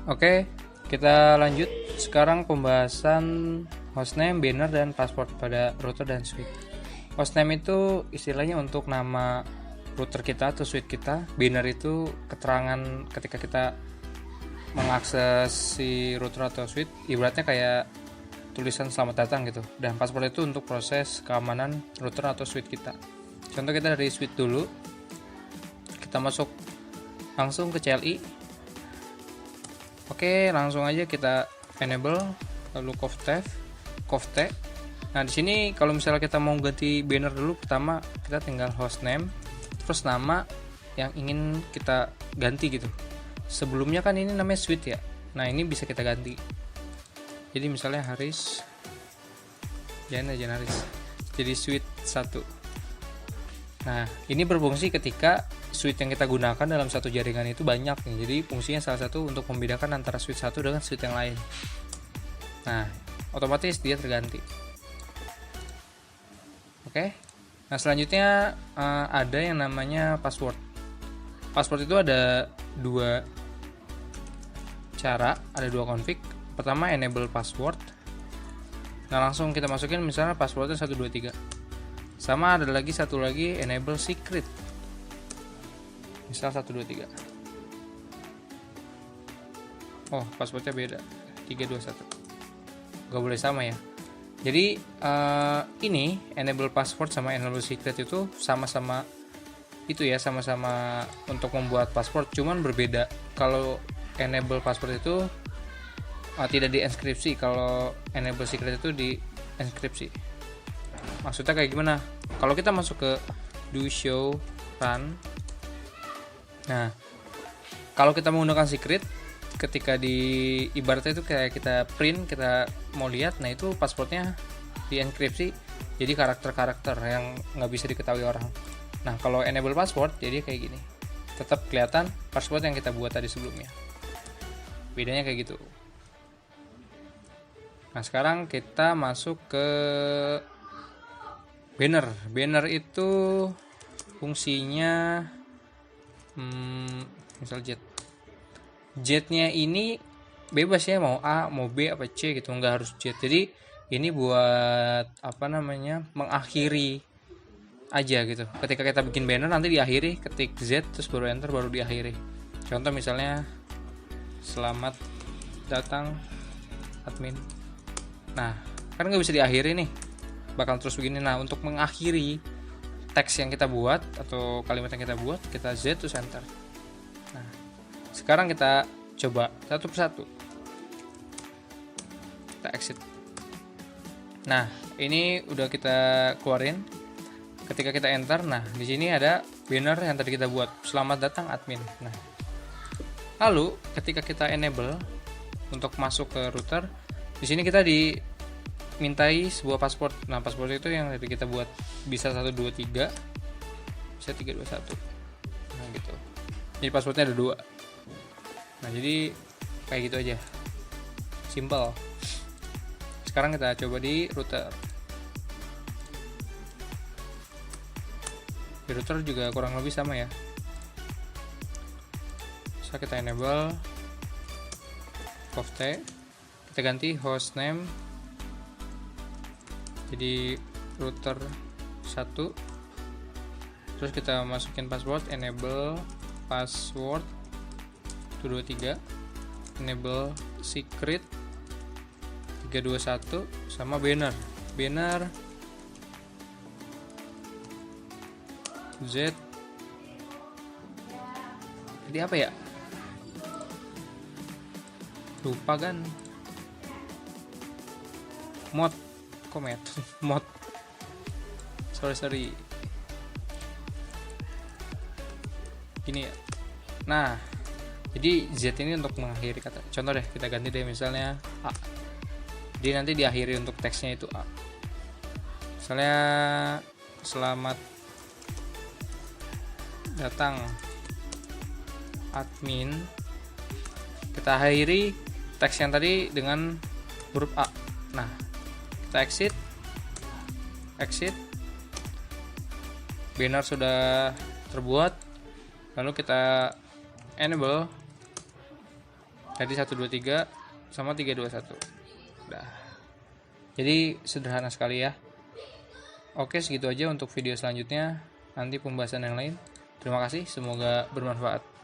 Oke, kita lanjut. Sekarang pembahasan hostname, banner, dan password pada router dan switch. Hostname itu istilahnya untuk nama router kita atau switch kita. Banner itu keterangan ketika kita mengakses si router atau switch, ibaratnya kayak tulisan selamat datang gitu. Dan password itu untuk proses keamanan router atau switch kita. Contoh kita dari switch dulu. Kita masuk langsung ke CLI. Oke, langsung aja kita enable lalu COFT. Nah, di sini kalau misalnya kita mau ganti banner dulu, pertama kita tinggal hostname terus nama yang ingin kita ganti gitu. Sebelumnya kan ini namanya switch ya. Nah, ini bisa kita ganti. Jadi misalnya Haris. Jangan aja Haris. Jadi switch 1. Nah, ini berfungsi ketika switch yang kita gunakan dalam satu jaringan itu banyak nih. Jadi fungsinya salah satu untuk membedakan antara switch satu dengan switch yang lain. Nah, otomatis dia terganti. Oke. Nah, selanjutnya ada yang namanya password. Password itu ada dua cara, ada dua config. Pertama enable password. Nah, langsung kita masukin misalnya passwordnya 123. Sama ada lagi satu lagi enable secret. Misal 123. Oh, passwordnya beda. 321. Gak boleh sama ya. Jadi ini enable password sama enable secret itu sama-sama itu ya, sama-sama untuk membuat password, cuman berbeda. Kalau enable password itu tidak dienkripsi, kalau enable secret itu dienkripsi. Maksudnya kayak gimana? Kalau kita masuk ke do show run, nah kalau kita menggunakan secret, ketika di ibaratnya itu kayak kita print, kita mau lihat, nah itu passwordnya dienkripsi jadi karakter-karakter yang nggak bisa diketahui orang. Nah kalau enable password jadi kayak gini, tetap kelihatan password yang kita buat tadi sebelumnya. Bedanya kayak gitu. Nah sekarang kita masuk ke banner. Banner itu fungsinya misal jetnya ini bebas ya, mau A mau B apa C gitu, nggak harus jet. Jadi ini buat mengakhiri aja gitu. Ketika kita bikin banner nanti diakhiri, ketik Z terus baru enter, baru diakhiri. Contoh misalnya selamat datang admin. Nah kan nggak bisa diakhiri nih, bakal terus begini. Nah untuk mengakhiri teks yang kita buat atau kalimat yang kita buat, kita Z terus enter. Nah sekarang kita coba satu persatu. Kita exit. Nah ini udah kita keluarin. Ketika kita enter, nah di sini ada banner yang tadi kita buat, selamat datang admin. Nah lalu ketika kita enable untuk masuk ke router, di sini kita dimintai sebuah password. Nah password itu yang tadi kita buat, bisa 123, bisa 321. Nah gitu. Jadi passwordnya ada 2. Nah jadi kayak gitu aja, simple. Sekarang kita coba di router. Di router juga kurang lebih sama ya. Bisa kita enable COFT, kita ganti hostname jadi router 1, terus kita masukin password, enable password 223, enable secret 321, sama banner Z. Jadi apa ya, lupa kan, mod sorry gini ya. Nah jadi Z ini untuk mengakhiri kata. Contoh deh, kita ganti deh misalnya A. Jadi nanti diakhiri untuk teksnya itu A. Misalnya selamat datang admin, kita akhiri teks yang tadi dengan huruf A. Nah kita exit, banner sudah terbuat. Lalu kita enable Tadi 123 sama 321. Udah. Jadi sederhana sekali ya. Oke, segitu aja untuk video selanjutnya. Nanti pembahasan yang lain. Terima kasih, semoga bermanfaat.